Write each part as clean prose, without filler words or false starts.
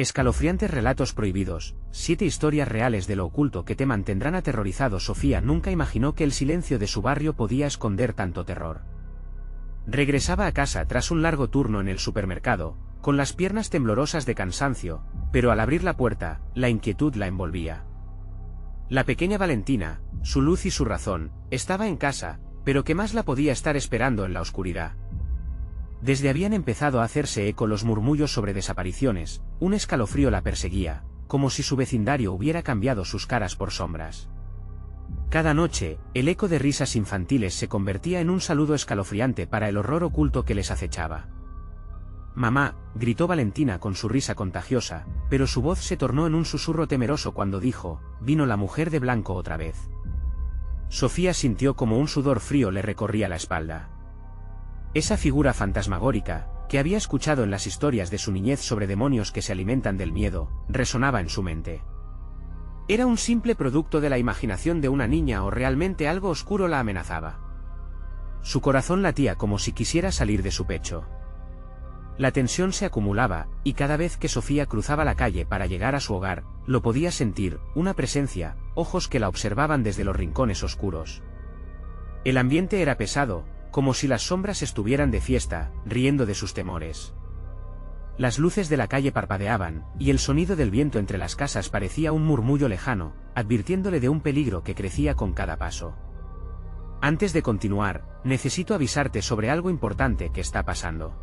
Escalofriantes relatos prohibidos, 7 historias reales de lo oculto que te mantendrán aterrorizado. Sofía nunca imaginó que el silencio de su barrio podía esconder tanto terror. Regresaba a casa tras un largo turno en el supermercado, con las piernas temblorosas de cansancio, pero al abrir la puerta, la inquietud la envolvía. La pequeña Valentina, su luz y su razón, estaba en casa, pero ¿qué más la podía estar esperando en la oscuridad? Desde habían empezado a hacerse eco los murmullos sobre desapariciones, un escalofrío la perseguía, como si su vecindario hubiera cambiado sus caras por sombras. Cada noche, el eco de risas infantiles se convertía en un saludo escalofriante para el horror oculto que les acechaba. «Mamá», gritó Valentina con su risa contagiosa, pero su voz se tornó en un susurro temeroso cuando dijo: «Vino la mujer de blanco otra vez». Sofía sintió como un sudor frío le recorría la espalda. Esa figura fantasmagórica, que había escuchado en las historias de su niñez sobre demonios que se alimentan del miedo, resonaba en su mente. ¿Era un simple producto de la imaginación de una niña o realmente algo oscuro la amenazaba? Su corazón latía como si quisiera salir de su pecho. La tensión se acumulaba, y cada vez que Sofía cruzaba la calle para llegar a su hogar, lo podía sentir, una presencia, ojos que la observaban desde los rincones oscuros. El ambiente era pesado, como si las sombras estuvieran de fiesta, riendo de sus temores. Las luces de la calle parpadeaban, y el sonido del viento entre las casas parecía un murmullo lejano, advirtiéndole de un peligro que crecía con cada paso. Antes de continuar, necesito avisarte sobre algo importante que está pasando.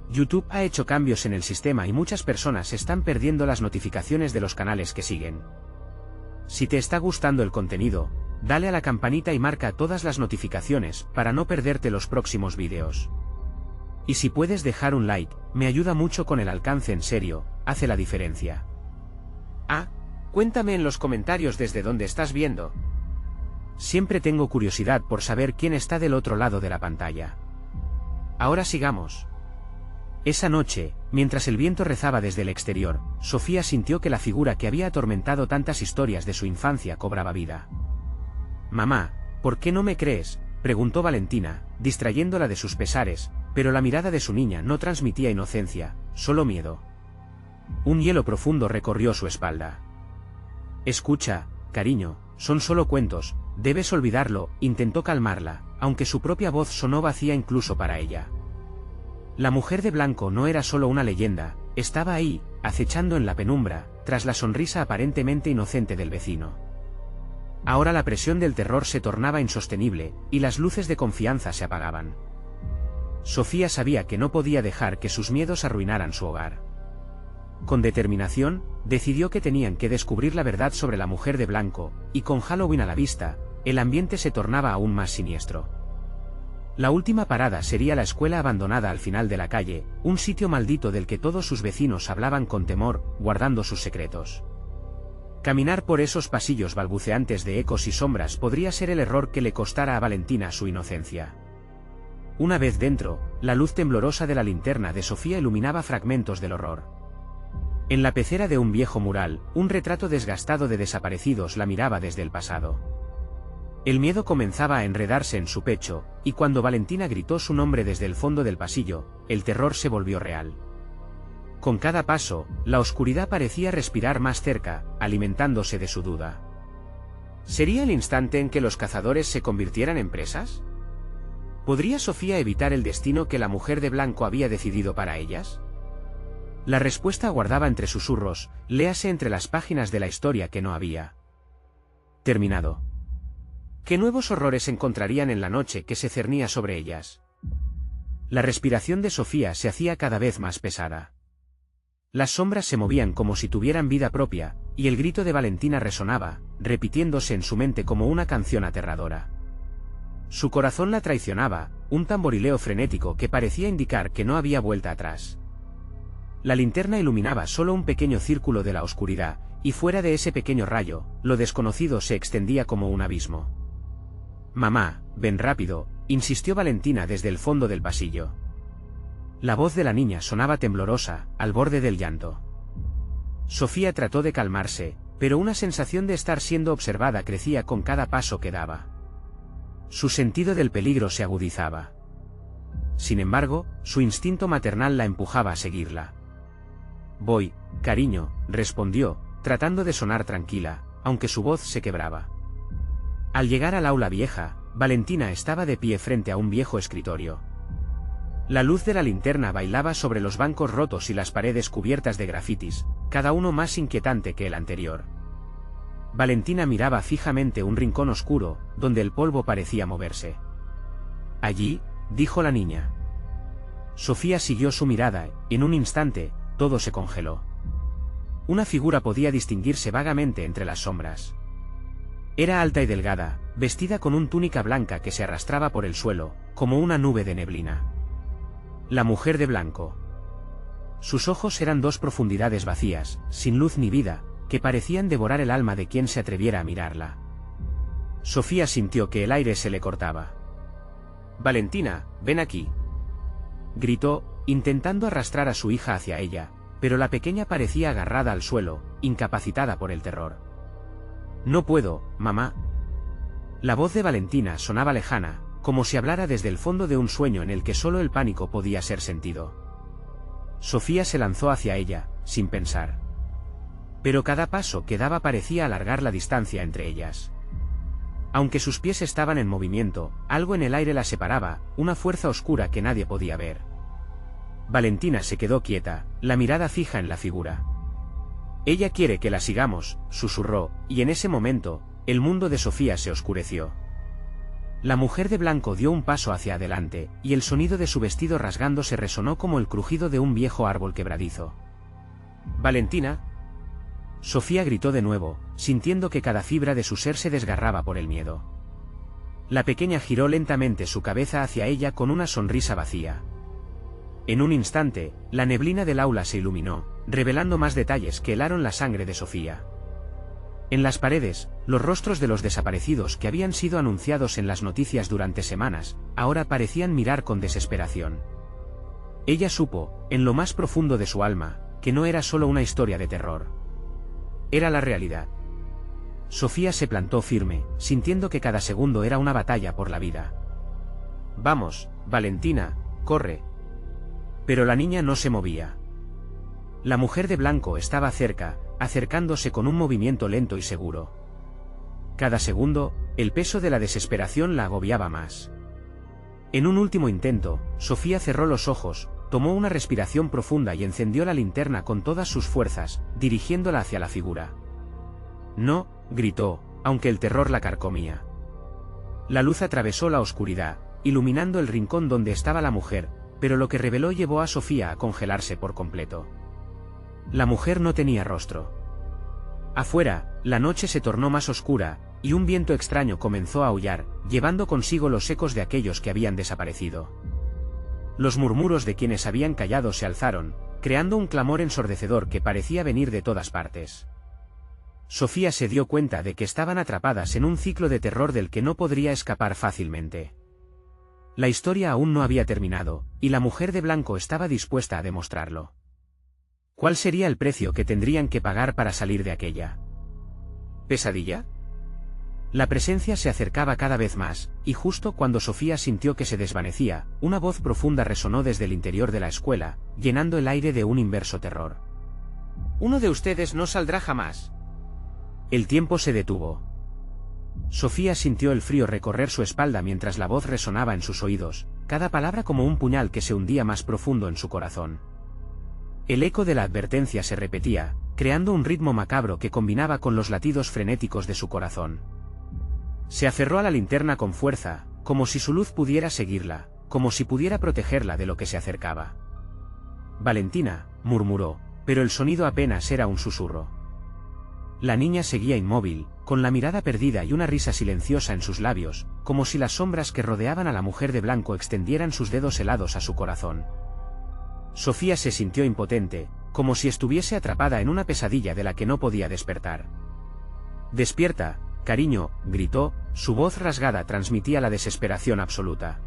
YouTube ha hecho cambios en el sistema y muchas personas están perdiendo las notificaciones de los canales que siguen. Si te está gustando el contenido, dale a la campanita y marca todas las notificaciones para no perderte los próximos vídeos. Y si puedes dejar un like, me ayuda mucho con el alcance, en serio, hace la diferencia. Cuéntame en los comentarios desde dónde estás viendo. Siempre tengo curiosidad por saber quién está del otro lado de la pantalla. Ahora sigamos. Esa noche, mientras el viento rezaba desde el exterior, Sofía sintió que la figura que había atormentado tantas historias de su infancia cobraba vida. «Mamá, ¿por qué no me crees?», preguntó Valentina, distrayéndola de sus pesares, pero la mirada de su niña no transmitía inocencia, solo miedo. Un hielo profundo recorrió su espalda. «Escucha, cariño, son solo cuentos, debes olvidarlo», intentó calmarla, aunque su propia voz sonó vacía incluso para ella. La mujer de blanco no era solo una leyenda, estaba ahí, acechando en la penumbra, tras la sonrisa aparentemente inocente del vecino. Ahora la presión del terror se tornaba insostenible, y las luces de confianza se apagaban. Sofía sabía que no podía dejar que sus miedos arruinaran su hogar. Con determinación, decidió que tenían que descubrir la verdad sobre la mujer de blanco, y con Halloween a la vista, el ambiente se tornaba aún más siniestro. La última parada sería la escuela abandonada al final de la calle, un sitio maldito del que todos sus vecinos hablaban con temor, guardando sus secretos. Caminar por esos pasillos balbuceantes de ecos y sombras podría ser el error que le costara a Valentina su inocencia. Una vez dentro, la luz temblorosa de la linterna de Sofía iluminaba fragmentos del horror. En la pecera de un viejo mural, un retrato desgastado de desaparecidos la miraba desde el pasado. El miedo comenzaba a enredarse en su pecho, y cuando Valentina gritó su nombre desde el fondo del pasillo, el terror se volvió real. Con cada paso, la oscuridad parecía respirar más cerca, alimentándose de su duda. ¿Sería el instante en que los cazadores se convirtieran en presas? ¿Podría Sofía evitar el destino que la mujer de blanco había decidido para ellas? La respuesta aguardaba entre susurros, léase entre las páginas de la historia que no había terminado. ¿Qué nuevos horrores encontrarían en la noche que se cernía sobre ellas? La respiración de Sofía se hacía cada vez más pesada. Las sombras se movían como si tuvieran vida propia, y el grito de Valentina resonaba, repitiéndose en su mente como una canción aterradora. Su corazón la traicionaba, un tamborileo frenético que parecía indicar que no había vuelta atrás. La linterna iluminaba solo un pequeño círculo de la oscuridad, y fuera de ese pequeño rayo, lo desconocido se extendía como un abismo. «Mamá, ven rápido», insistió Valentina desde el fondo del pasillo. La voz de la niña sonaba temblorosa, al borde del llanto. Sofía trató de calmarse, pero una sensación de estar siendo observada crecía con cada paso que daba. Su sentido del peligro se agudizaba. Sin embargo, su instinto maternal la empujaba a seguirla. «Voy», cariño, respondió, tratando de sonar tranquila, aunque su voz se quebraba. Al llegar al aula vieja, Valentina estaba de pie frente a un viejo escritorio. La luz de la linterna bailaba sobre los bancos rotos y las paredes cubiertas de grafitis, cada uno más inquietante que el anterior. Valentina miraba fijamente un rincón oscuro, donde el polvo parecía moverse. «Allí», dijo la niña. Sofía siguió su mirada, y en un instante, todo se congeló. Una figura podía distinguirse vagamente entre las sombras. Era alta y delgada, vestida con una túnica blanca que se arrastraba por el suelo, como una nube de neblina. La mujer de blanco. Sus ojos eran dos profundidades vacías, sin luz ni vida, que parecían devorar el alma de quien se atreviera a mirarla. Sofía sintió que el aire se le cortaba. «Valentina, ven aquí», gritó, intentando arrastrar a su hija hacia ella, pero la pequeña parecía agarrada al suelo, incapacitada por el terror. «No puedo, mamá». La voz de Valentina sonaba lejana, como si hablara desde el fondo de un sueño en el que solo el pánico podía ser sentido. Sofía se lanzó hacia ella, sin pensar. Pero cada paso que daba parecía alargar la distancia entre ellas. Aunque sus pies estaban en movimiento, algo en el aire la separaba, una fuerza oscura que nadie podía ver. Valentina se quedó quieta, la mirada fija en la figura. «Ella quiere que la sigamos», susurró, y en ese momento, el mundo de Sofía se oscureció. La mujer de blanco dio un paso hacia adelante, y el sonido de su vestido rasgándose resonó como el crujido de un viejo árbol quebradizo. «Valentina». Sofía gritó de nuevo, sintiendo que cada fibra de su ser se desgarraba por el miedo. La pequeña giró lentamente su cabeza hacia ella con una sonrisa vacía. En un instante, la neblina del aula se iluminó, revelando más detalles que helaron la sangre de Sofía. En las paredes, los rostros de los desaparecidos que habían sido anunciados en las noticias durante semanas, ahora parecían mirar con desesperación. Ella supo, en lo más profundo de su alma, que no era solo una historia de terror. Era la realidad. Sofía se plantó firme, sintiendo que cada segundo era una batalla por la vida. «Vamos, Valentina, corre». Pero la niña no se movía. La mujer de blanco estaba cerca, acercándose con un movimiento lento y seguro. Cada segundo, el peso de la desesperación la agobiaba más. En un último intento, Sofía cerró los ojos, tomó una respiración profunda y encendió la linterna con todas sus fuerzas, dirigiéndola hacia la figura. «No», gritó, aunque el terror la carcomía. La luz atravesó la oscuridad, iluminando el rincón donde estaba la mujer, pero lo que reveló llevó a Sofía a congelarse por completo. La mujer no tenía rostro. Afuera, la noche se tornó más oscura, y un viento extraño comenzó a aullar, llevando consigo los ecos de aquellos que habían desaparecido. Los murmuros de quienes habían callado se alzaron, creando un clamor ensordecedor que parecía venir de todas partes. Sofía se dio cuenta de que estaban atrapadas en un ciclo de terror del que no podría escapar fácilmente. La historia aún no había terminado, y la mujer de blanco estaba dispuesta a demostrarlo. ¿Cuál sería el precio que tendrían que pagar para salir de aquella pesadilla? La presencia se acercaba cada vez más, y justo cuando Sofía sintió que se desvanecía, una voz profunda resonó desde el interior de la escuela, llenando el aire de un inverso terror. «Uno de ustedes no saldrá jamás». El tiempo se detuvo. Sofía sintió el frío recorrer su espalda mientras la voz resonaba en sus oídos, cada palabra como un puñal que se hundía más profundo en su corazón. El eco de la advertencia se repetía, creando un ritmo macabro que combinaba con los latidos frenéticos de su corazón. Se aferró a la linterna con fuerza, como si su luz pudiera seguirla, como si pudiera protegerla de lo que se acercaba. «Valentina», murmuró, pero el sonido apenas era un susurro. La niña seguía inmóvil, con la mirada perdida y una risa silenciosa en sus labios, como si las sombras que rodeaban a la mujer de blanco extendieran sus dedos helados a su corazón. Sofía se sintió impotente, como si estuviese atrapada en una pesadilla de la que no podía despertar. «Despierta, cariño», gritó, su voz rasgada transmitía la desesperación absoluta.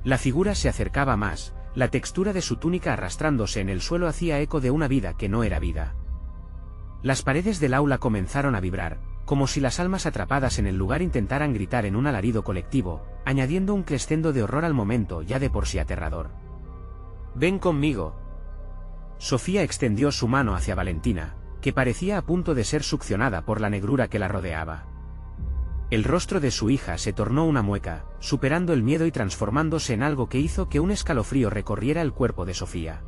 La figura se acercaba más, la textura de su túnica arrastrándose en el suelo hacía eco de una vida que no era vida. Las paredes del aula comenzaron a vibrar, como si las almas atrapadas en el lugar intentaran gritar en un alarido colectivo, añadiendo un crescendo de horror al momento ya de por sí aterrador. «Ven conmigo». Sofía extendió su mano hacia Valentina, que parecía a punto de ser succionada por la negrura que la rodeaba. El rostro de su hija se tornó una mueca, superando el miedo y transformándose en algo que hizo que un escalofrío recorriera el cuerpo de Sofía.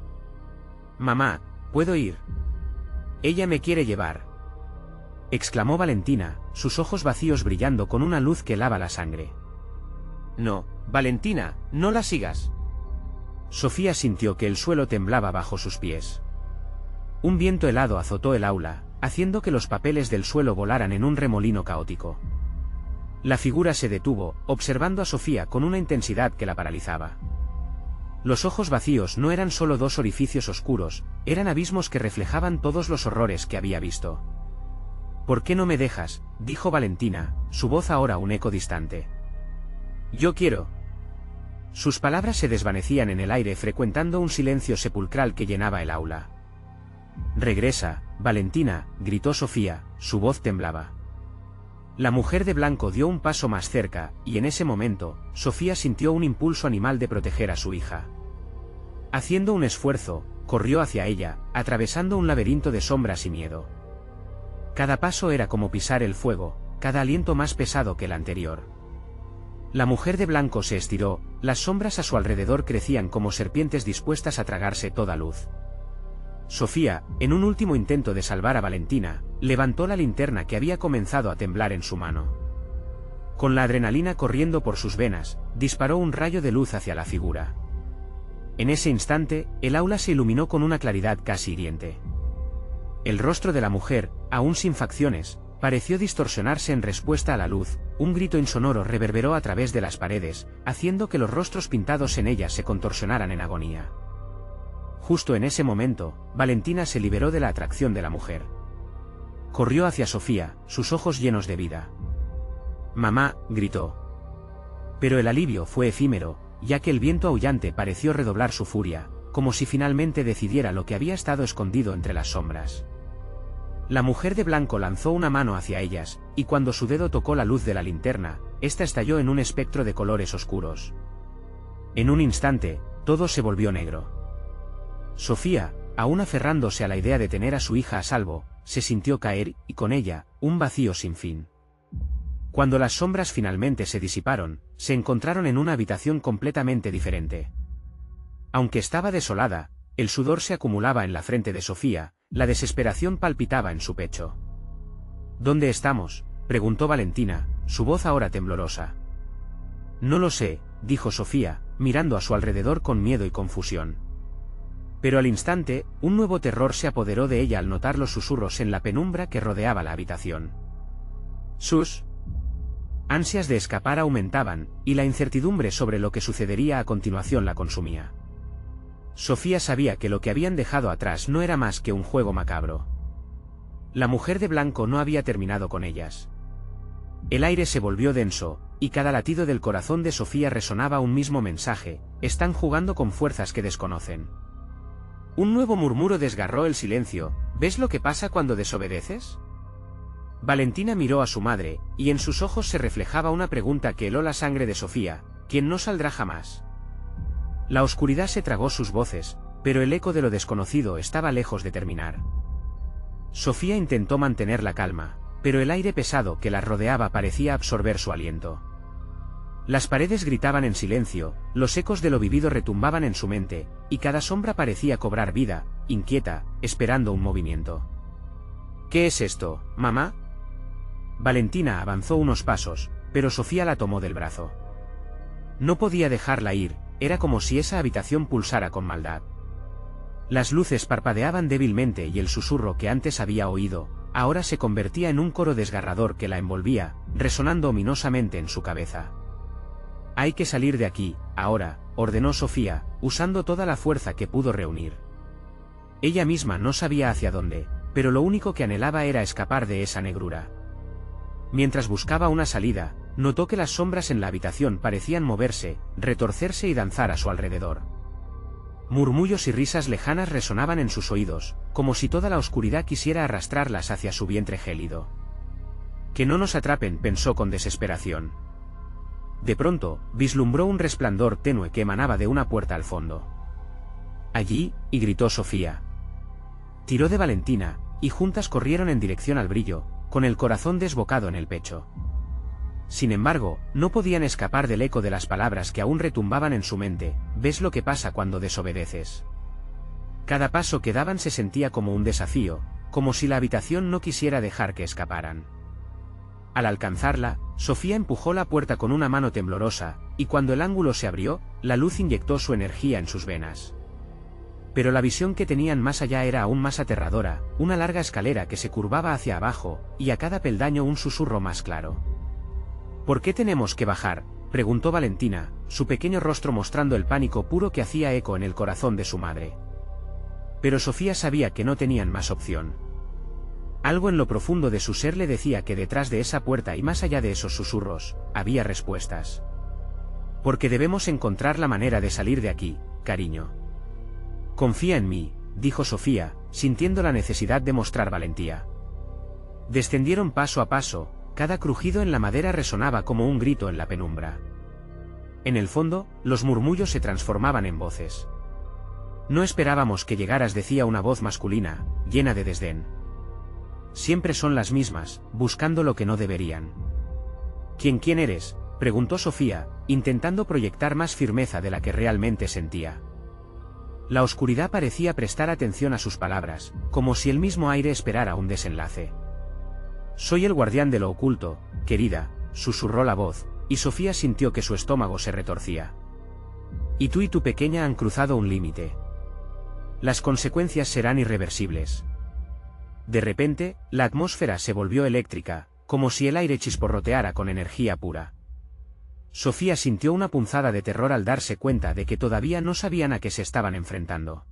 «Mamá, ¿puedo ir? Ella me quiere llevar», exclamó Valentina, sus ojos vacíos brillando con una luz que helaba la sangre. «No, Valentina, no la sigas». Sofía sintió que el suelo temblaba bajo sus pies. Un viento helado azotó el aula, haciendo que los papeles del suelo volaran en un remolino caótico. La figura se detuvo, observando a Sofía con una intensidad que la paralizaba. Los ojos vacíos no eran solo dos orificios oscuros, eran abismos que reflejaban todos los horrores que había visto. «¿Por qué no me dejas?», dijo Valentina, su voz ahora un eco distante. «Yo quiero». Sus palabras se desvanecían en el aire frecuentando un silencio sepulcral que llenaba el aula. «Regresa, Valentina», gritó Sofía, su voz temblaba. La mujer de blanco dio un paso más cerca, y en ese momento, Sofía sintió un impulso animal de proteger a su hija. Haciendo un esfuerzo, corrió hacia ella, atravesando un laberinto de sombras y miedo. Cada paso era como pisar el fuego, cada aliento más pesado que el anterior. La mujer de blanco se estiró, las sombras a su alrededor crecían como serpientes dispuestas a tragarse toda luz. Sofía, en un último intento de salvar a Valentina, levantó la linterna que había comenzado a temblar en su mano. Con la adrenalina corriendo por sus venas, disparó un rayo de luz hacia la figura. En ese instante, el aula se iluminó con una claridad casi hiriente. El rostro de la mujer, aún sin facciones, pareció distorsionarse en respuesta a la luz, un grito insonoro reverberó a través de las paredes, haciendo que los rostros pintados en ellas se contorsionaran en agonía. Justo en ese momento, Valentina se liberó de la atracción de la mujer. Corrió hacia Sofía, sus ojos llenos de vida. «Mamá», gritó. Pero el alivio fue efímero, ya que el viento aullante pareció redoblar su furia, como si finalmente decidiera lo que había estado escondido entre las sombras. La mujer de blanco lanzó una mano hacia ellas, y cuando su dedo tocó la luz de la linterna, ésta estalló en un espectro de colores oscuros. En un instante, todo se volvió negro. Sofía, aún aferrándose a la idea de tener a su hija a salvo, se sintió caer, y con ella, un vacío sin fin. Cuando las sombras finalmente se disiparon, se encontraron en una habitación completamente diferente. Aunque estaba desolada, el sudor se acumulaba en la frente de Sofía, la desesperación palpitaba en su pecho. «¿Dónde estamos?», preguntó Valentina, su voz ahora temblorosa. «No lo sé», dijo Sofía, mirando a su alrededor con miedo y confusión. Pero al instante, un nuevo terror se apoderó de ella al notar los susurros en la penumbra que rodeaba la habitación. Sus ansias de escapar aumentaban, y la incertidumbre sobre lo que sucedería a continuación la consumía. Sofía sabía que lo que habían dejado atrás no era más que un juego macabro. La mujer de blanco no había terminado con ellas. El aire se volvió denso, y cada latido del corazón de Sofía resonaba un mismo mensaje: están jugando con fuerzas que desconocen. Un nuevo murmuro desgarró el silencio: ¿ves lo que pasa cuando desobedeces? Valentina miró a su madre, y en sus ojos se reflejaba una pregunta que heló la sangre de Sofía: ¿quién no saldrá jamás? La oscuridad se tragó sus voces, pero el eco de lo desconocido estaba lejos de terminar. Sofía intentó mantener la calma, pero el aire pesado que la rodeaba parecía absorber su aliento. Las paredes gritaban en silencio, los ecos de lo vivido retumbaban en su mente, y cada sombra parecía cobrar vida, inquieta, esperando un movimiento. ¿Qué es esto, mamá? Valentina avanzó unos pasos, pero Sofía la tomó del brazo. No podía dejarla ir, era como si esa habitación pulsara con maldad. Las luces parpadeaban débilmente y el susurro que antes había oído, ahora se convertía en un coro desgarrador que la envolvía, resonando ominosamente en su cabeza. «Hay que salir de aquí, ahora», ordenó Sofía, usando toda la fuerza que pudo reunir. Ella misma no sabía hacia dónde, pero lo único que anhelaba era escapar de esa negrura. Mientras buscaba una salida, notó que las sombras en la habitación parecían moverse, retorcerse y danzar a su alrededor. Murmullos y risas lejanas resonaban en sus oídos, como si toda la oscuridad quisiera arrastrarlas hacia su vientre gélido. «Que no nos atrapen», pensó con desesperación. De pronto, vislumbró un resplandor tenue que emanaba de una puerta al fondo. «Allí», y gritó Sofía. Tiró de Valentina, y juntas corrieron en dirección al brillo, con el corazón desbocado en el pecho. Sin embargo, no podían escapar del eco de las palabras que aún retumbaban en su mente: ¿ves lo que pasa cuando desobedeces? Cada paso que daban se sentía como un desafío, como si la habitación no quisiera dejar que escaparan. Al alcanzarla, Sofía empujó la puerta con una mano temblorosa, y cuando el ángulo se abrió, la luz inyectó su energía en sus venas. Pero la visión que tenían más allá era aún más aterradora: una larga escalera que se curvaba hacia abajo, y a cada peldaño un susurro más claro. ¿Por qué tenemos que bajar?, preguntó Valentina, su pequeño rostro mostrando el pánico puro que hacía eco en el corazón de su madre. Pero Sofía sabía que no tenían más opción. Algo en lo profundo de su ser le decía que detrás de esa puerta y más allá de esos susurros, había respuestas. Porque debemos encontrar la manera de salir de aquí, cariño. Confía en mí, dijo Sofía, sintiendo la necesidad de mostrar valentía. Descendieron paso a paso, cada crujido en la madera resonaba como un grito en la penumbra. En el fondo, los murmullos se transformaban en voces. No esperábamos que llegaras, decía una voz masculina, llena de desdén. Siempre son las mismas, buscando lo que no deberían. ¿Quién eres?, preguntó Sofía, intentando proyectar más firmeza de la que realmente sentía. La oscuridad parecía prestar atención a sus palabras, como si el mismo aire esperara un desenlace. Soy el guardián de lo oculto, querida, susurró la voz, y Sofía sintió que su estómago se retorcía. Y tú y tu pequeña han cruzado un límite. Las consecuencias serán irreversibles. De repente, la atmósfera se volvió eléctrica, como si el aire chisporroteara con energía pura. Sofía sintió una punzada de terror al darse cuenta de que todavía no sabían a qué se estaban enfrentando.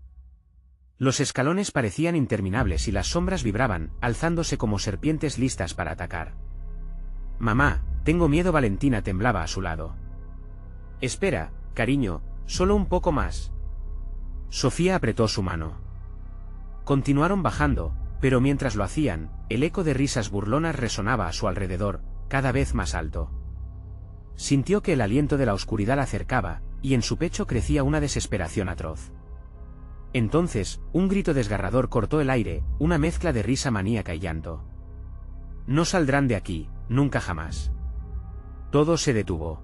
Los escalones parecían interminables y las sombras vibraban, alzándose como serpientes listas para atacar. Mamá, tengo miedo. Valentina temblaba a su lado. Espera, cariño, solo un poco más. Sofía apretó su mano. Continuaron bajando, pero mientras lo hacían, el eco de risas burlonas resonaba a su alrededor, cada vez más alto. Sintió que el aliento de la oscuridad la acercaba, y en su pecho crecía una desesperación atroz. Entonces, un grito desgarrador cortó el aire, una mezcla de risa maníaca y llanto. No saldrán de aquí, nunca jamás. Todo se detuvo.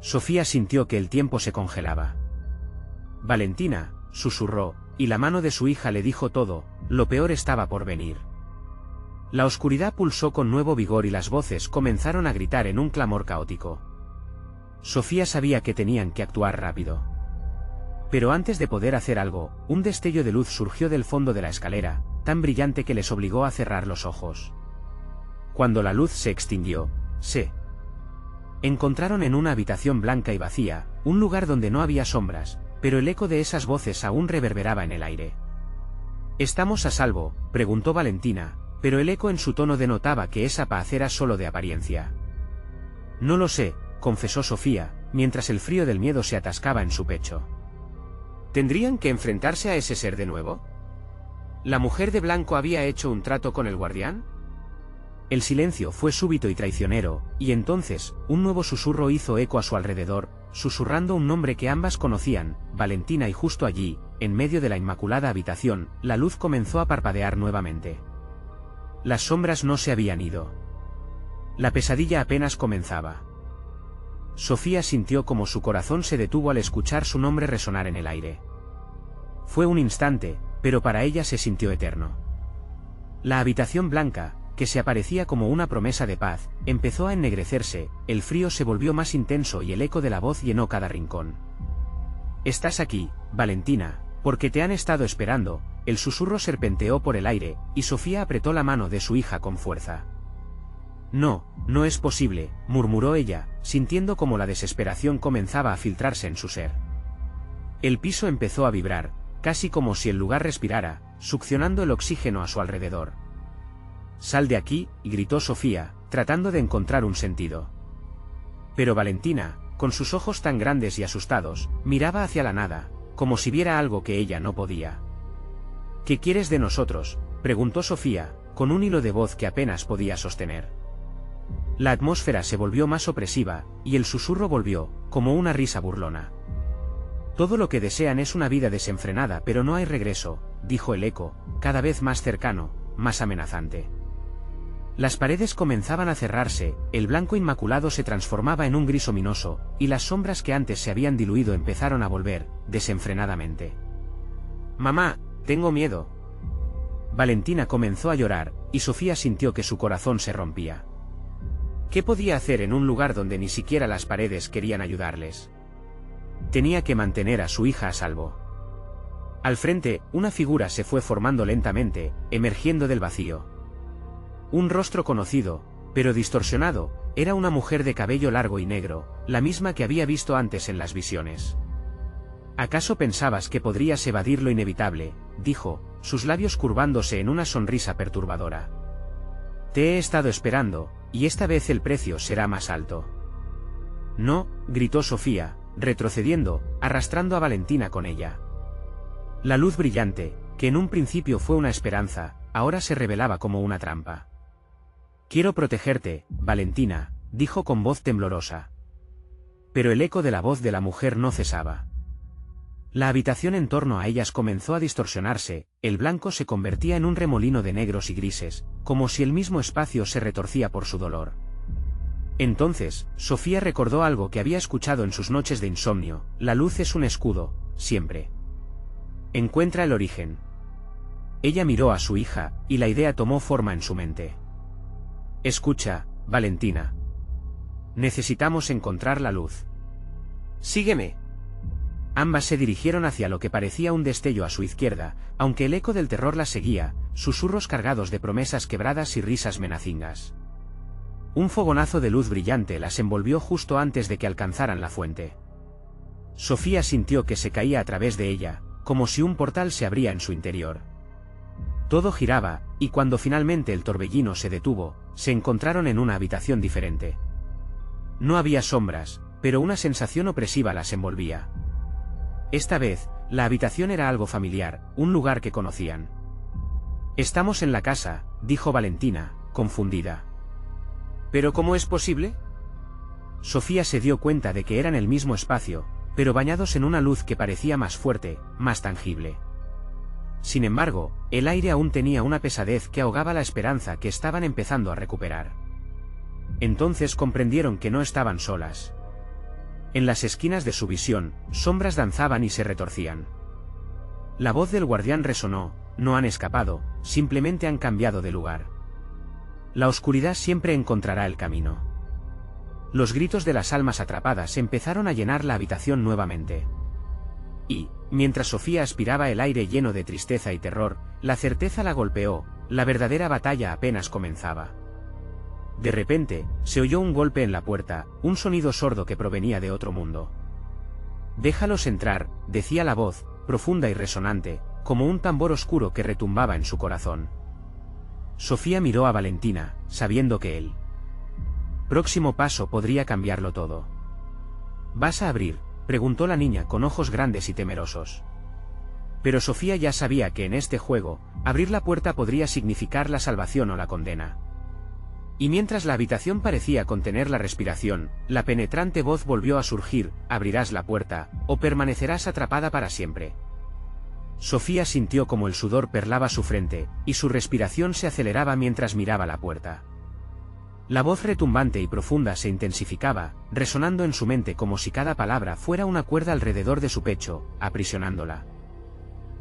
Sofía sintió que el tiempo se congelaba. Valentina, susurró, y la mano de su hija le dijo todo: lo peor estaba por venir. La oscuridad pulsó con nuevo vigor y las voces comenzaron a gritar en un clamor caótico. Sofía sabía que tenían que actuar rápido. Pero antes de poder hacer algo, un destello de luz surgió del fondo de la escalera, tan brillante que les obligó a cerrar los ojos. Cuando la luz se extinguió, se encontraron en una habitación blanca y vacía, un lugar donde no había sombras, pero el eco de esas voces aún reverberaba en el aire. ¿Estamos a salvo?, preguntó Valentina, pero el eco en su tono denotaba que esa paz era solo de apariencia. No lo sé, confesó Sofía, mientras el frío del miedo se atascaba en su pecho. ¿Tendrían que enfrentarse a ese ser de nuevo? ¿La mujer de blanco había hecho un trato con el guardián? El silencio fue súbito y traicionero, y entonces, un nuevo susurro hizo eco a su alrededor, susurrando un nombre que ambas conocían, Valentina, y justo allí, en medio de la inmaculada habitación, la luz comenzó a parpadear nuevamente. Las sombras no se habían ido. La pesadilla apenas comenzaba. Sofía sintió como su corazón se detuvo al escuchar su nombre resonar en el aire. Fue un instante, pero para ella se sintió eterno. La habitación blanca, que se aparecía como una promesa de paz, empezó a ennegrecerse, el frío se volvió más intenso y el eco de la voz llenó cada rincón. «Estás aquí, Valentina, porque te han estado esperando». El susurro serpenteó por el aire, y Sofía apretó la mano de su hija con fuerza. «No, no es posible», murmuró ella, sintiendo como la desesperación comenzaba a filtrarse en su ser. El piso empezó a vibrar, casi como si el lugar respirara, succionando el oxígeno a su alrededor. «Sal de aquí», gritó Sofía, tratando de encontrar un sentido. Pero Valentina, con sus ojos tan grandes y asustados, miraba hacia la nada, como si viera algo que ella no podía. «¿Qué quieres de nosotros?», preguntó Sofía, con un hilo de voz que apenas podía sostener. La atmósfera se volvió más opresiva, y el susurro volvió, como una risa burlona. «Todo lo que desean es una vida desenfrenada, pero no hay regreso, dijo el eco, cada vez más cercano, más amenazante. Las paredes comenzaban a cerrarse, el blanco inmaculado se transformaba en un gris ominoso, y las sombras que antes se habían diluido empezaron a volver, desenfrenadamente. «Mamá, tengo miedo». Valentina comenzó a llorar, y Sofía sintió que su corazón se rompía. ¿Qué podía hacer en un lugar donde ni siquiera las paredes querían ayudarles? Tenía que mantener a su hija a salvo. Al frente, una figura se fue formando lentamente, emergiendo del vacío. Un rostro conocido, pero distorsionado, era una mujer de cabello largo y negro, la misma que había visto antes en las visiones. «¿Acaso pensabas que podrías evadir lo inevitable?», dijo, sus labios curvándose en una sonrisa perturbadora. «Te he estado esperando, y esta vez el precio será más alto». «No», gritó Sofía, retrocediendo, arrastrando a Valentina con ella. La luz brillante, que en un principio fue una esperanza, ahora se revelaba como una trampa. «Quiero protegerte, Valentina», dijo con voz temblorosa. Pero el eco de la voz de la mujer no cesaba. La habitación en torno a ellas comenzó a distorsionarse, el blanco se convertía en un remolino de negros y grises, como si el mismo espacio se retorcía por su dolor. Entonces, Sofía recordó algo que había escuchado en sus noches de insomnio: la luz es un escudo, siempre. Encuentra el origen. Ella miró a su hija, y la idea tomó forma en su mente. «Escucha, Valentina. Necesitamos encontrar la luz. Sígueme». Ambas se dirigieron hacia lo que parecía un destello a su izquierda, aunque el eco del terror las seguía, susurros cargados de promesas quebradas y risas menacingas. Un fogonazo de luz brillante las envolvió justo antes de que alcanzaran la fuente. Sofía sintió que se caía a través de ella, como si un portal se abría en su interior. Todo giraba, y cuando finalmente el torbellino se detuvo, se encontraron en una habitación diferente. No había sombras, pero una sensación opresiva las envolvía. Esta vez, la habitación era algo familiar, un lugar que conocían. «Estamos en la casa», dijo Valentina, confundida. «¿Pero cómo es posible?». Sofía se dio cuenta de que eran el mismo espacio, pero bañados en una luz que parecía más fuerte, más tangible. Sin embargo, el aire aún tenía una pesadez que ahogaba la esperanza que estaban empezando a recuperar. Entonces comprendieron que no estaban solas. En las esquinas de su visión, sombras danzaban y se retorcían. La voz del guardián resonó: «No han escapado, simplemente han cambiado de lugar. La oscuridad siempre encontrará el camino». Los gritos de las almas atrapadas empezaron a llenar la habitación nuevamente. Y, mientras Sofía aspiraba el aire lleno de tristeza y terror, la certeza la golpeó: la verdadera batalla apenas comenzaba. De repente, se oyó un golpe en la puerta, un sonido sordo que provenía de otro mundo. «Déjalos entrar», decía la voz, profunda y resonante, como un tambor oscuro que retumbaba en su corazón. Sofía miró a Valentina, sabiendo que el próximo paso podría cambiarlo todo. «¿Vas a abrir?», preguntó la niña con ojos grandes y temerosos. Pero Sofía ya sabía que en este juego, abrir la puerta podría significar la salvación o la condena. Y mientras la habitación parecía contener la respiración, la penetrante voz volvió a surgir: «Abrirás la puerta, o permanecerás atrapada para siempre». Sofía sintió como el sudor perlaba su frente, y su respiración se aceleraba mientras miraba la puerta. La voz retumbante y profunda se intensificaba, resonando en su mente como si cada palabra fuera una cuerda alrededor de su pecho, aprisionándola.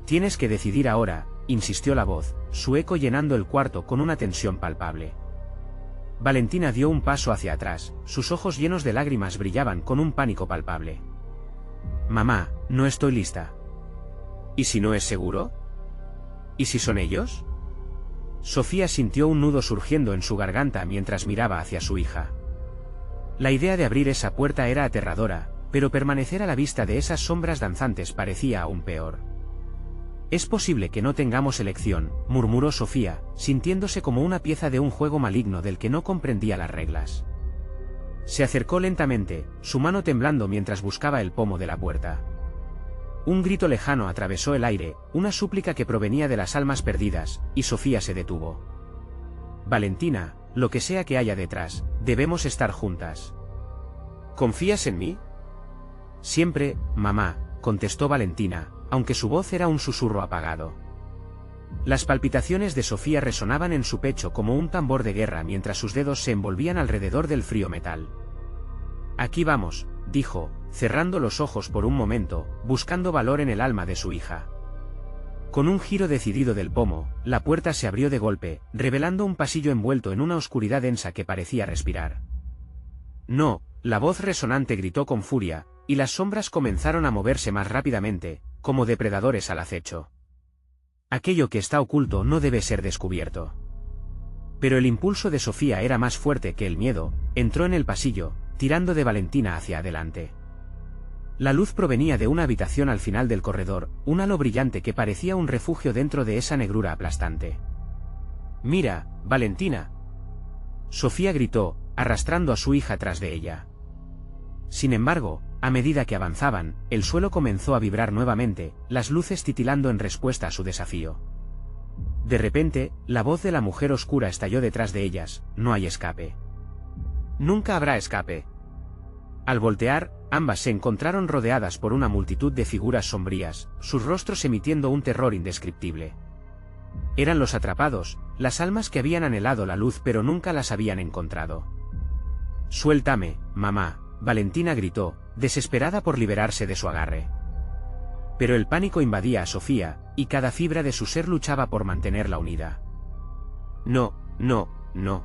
«Tienes que decidir ahora», insistió la voz, su eco llenando el cuarto con una tensión palpable. Valentina dio un paso hacia atrás, sus ojos llenos de lágrimas brillaban con un pánico palpable. «Mamá, no estoy lista». «¿Y si no es seguro? ¿Y si son ellos?». Sofía sintió un nudo surgiendo en su garganta mientras miraba hacia su hija. La idea de abrir esa puerta era aterradora, pero permanecer a la vista de esas sombras danzantes parecía aún peor. «Es posible que no tengamos elección», murmuró Sofía, sintiéndose como una pieza de un juego maligno del que no comprendía las reglas. Se acercó lentamente, su mano temblando mientras buscaba el pomo de la puerta. Un grito lejano atravesó el aire, una súplica que provenía de las almas perdidas, y Sofía se detuvo. «Valentina, lo que sea que haya detrás, debemos estar juntas». «¿Confías en mí?». «Siempre, mamá», contestó Valentina, aunque su voz era un susurro apagado. Las palpitaciones de Sofía resonaban en su pecho como un tambor de guerra mientras sus dedos se envolvían alrededor del frío metal. Aquí vamos, dijo, cerrando los ojos por un momento, buscando valor en el alma de su hija. Con un giro decidido del pomo, la puerta se abrió de golpe, revelando un pasillo envuelto en una oscuridad densa que parecía respirar. No, la voz resonante gritó con furia, y las sombras comenzaron a moverse más rápidamente, como depredadores al acecho. Aquello que está oculto no debe ser descubierto. Pero el impulso de Sofía era más fuerte que el miedo, entró en el pasillo, tirando de Valentina hacia adelante. La luz provenía de una habitación al final del corredor, un halo brillante que parecía un refugio dentro de esa negrura aplastante. «Mira, Valentina», Sofía gritó, arrastrando a su hija tras de ella. Sin embargo, a medida que avanzaban, el suelo comenzó a vibrar nuevamente, las luces titilando en respuesta a su desafío. De repente, la voz de la mujer oscura estalló detrás de ellas: «No hay escape. Nunca habrá escape». Al voltear, ambas se encontraron rodeadas por una multitud de figuras sombrías, sus rostros emitiendo un terror indescriptible. Eran los atrapados, las almas que habían anhelado la luz pero nunca las habían encontrado. «Suéltame, mamá», Valentina gritó, desesperada por liberarse de su agarre. Pero el pánico invadía a Sofía, y cada fibra de su ser luchaba por mantenerla unida. «No, no, no.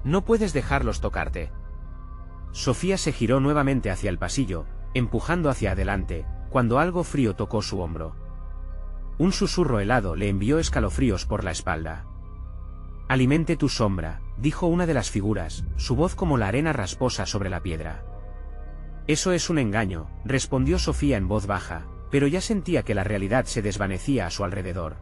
No puedes dejarlos tocarte». Sofía se giró nuevamente hacia el pasillo, empujando hacia adelante, cuando algo frío tocó su hombro. Un susurro helado le envió escalofríos por la espalda. «Alimente tu sombra», dijo una de las figuras, su voz como la arena rasposa sobre la piedra. «Eso es un engaño», respondió Sofía en voz baja, pero ya sentía que la realidad se desvanecía a su alrededor.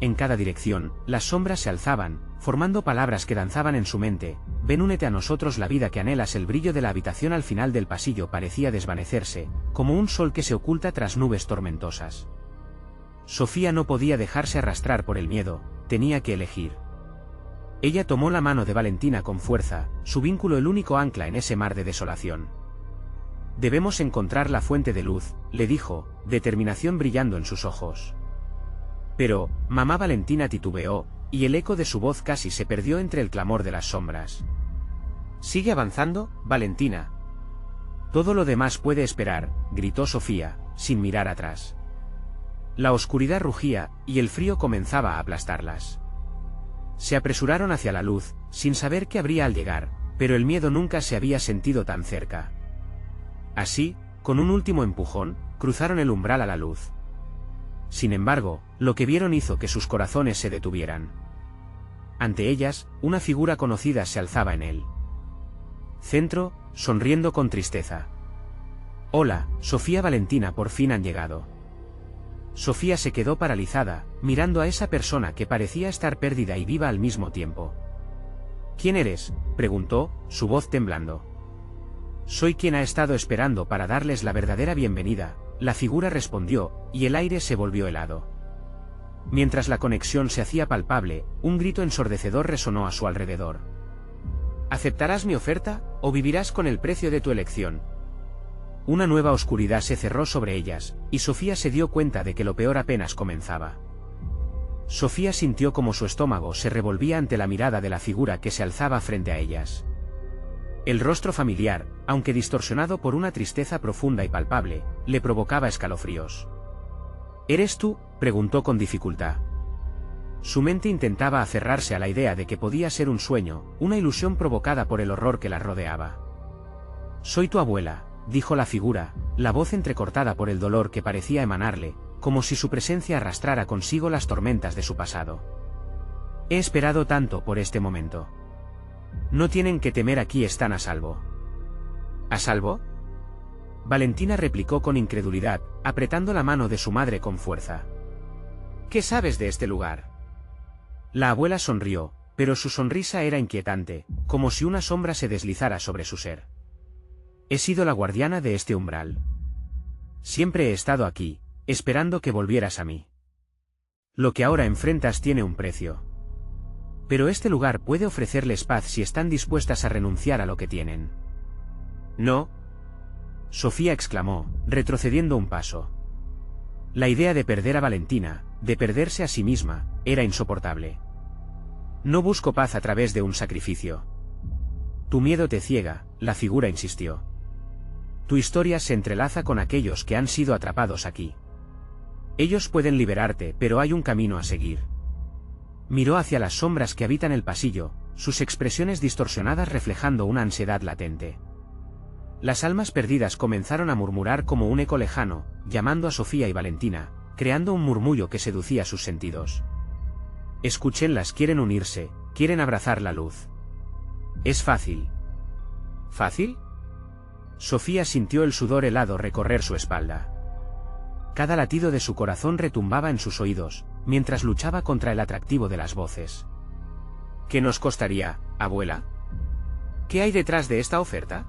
En cada dirección, las sombras se alzaban, formando palabras que danzaban en su mente. «Ven, únete a nosotros, la vida que anhelas». El brillo de la habitación al final del pasillo parecía desvanecerse, como un sol que se oculta tras nubes tormentosas. Sofía no podía dejarse arrastrar por el miedo, tenía que elegir. Ella tomó la mano de Valentina con fuerza, su vínculo el único ancla en ese mar de desolación. «Debemos encontrar la fuente de luz», le dijo, determinación brillando en sus ojos. «Pero, mamá», Valentina titubeó, y el eco de su voz casi se perdió entre el clamor de las sombras. «Sigue avanzando, Valentina». «Todo lo demás puede esperar», gritó Sofía, sin mirar atrás. La oscuridad rugía, y el frío comenzaba a aplastarlas. Se apresuraron hacia la luz, sin saber qué habría al llegar, pero el miedo nunca se había sentido tan cerca. Así, con un último empujón, cruzaron el umbral a la luz. Sin embargo, lo que vieron hizo que sus corazones se detuvieran. Ante ellas, una figura conocida se alzaba en el centro, sonriendo con tristeza. «Hola, Sofía, Valentina, por fin han llegado». Sofía se quedó paralizada, mirando a esa persona que parecía estar perdida y viva al mismo tiempo. «¿Quién eres?», preguntó, su voz temblando. «Soy quien ha estado esperando para darles la verdadera bienvenida», la figura respondió, y el aire se volvió helado. Mientras la conexión se hacía palpable, un grito ensordecedor resonó a su alrededor. «¿Aceptarás mi oferta, o vivirás con el precio de tu elección?». Una nueva oscuridad se cerró sobre ellas, y Sofía se dio cuenta de que lo peor apenas comenzaba. Sofía sintió como su estómago se revolvía ante la mirada de la figura que se alzaba frente a ellas. El rostro familiar, aunque distorsionado por una tristeza profunda y palpable, le provocaba escalofríos. «¿Eres tú?», preguntó con dificultad. Su mente intentaba aferrarse a la idea de que podía ser un sueño, una ilusión provocada por el horror que la rodeaba. «Soy tu abuela», dijo la figura, la voz entrecortada por el dolor que parecía emanarle, como si su presencia arrastrara consigo las tormentas de su pasado. «He esperado tanto por este momento. No tienen que temer, aquí están a salvo». «¿A salvo?», Valentina replicó con incredulidad, apretando la mano de su madre con fuerza. «¿Qué sabes de este lugar?». La abuela sonrió, pero su sonrisa era inquietante, como si una sombra se deslizara sobre su ser. «He sido la guardiana de este umbral. Siempre he estado aquí, esperando que volvieras a mí. Lo que ahora enfrentas tiene un precio. Pero este lugar puede ofrecerles paz si están dispuestas a renunciar a lo que tienen». «No», Sofía exclamó, retrocediendo un paso. La idea de perder a Valentina, de perderse a sí misma, era insoportable. No busco paz a través de un sacrificio. Tu miedo te ciega, la figura insistió. Tu historia se entrelaza con aquellos que han sido atrapados aquí. Ellos pueden liberarte, pero hay un camino a seguir. Miró hacia las sombras que habitan el pasillo, sus expresiones distorsionadas reflejando una ansiedad latente. Las almas perdidas comenzaron a murmurar como un eco lejano, llamando a Sofía y Valentina, creando un murmullo que seducía sus sentidos. Escúchenlas, quieren unirse, quieren abrazar la luz. Es fácil. ¿Fácil? Sofía sintió el sudor helado recorrer su espalda. Cada latido de su corazón retumbaba en sus oídos, mientras luchaba contra el atractivo de las voces. ¿Qué nos costaría, abuela? ¿Qué hay detrás de esta oferta?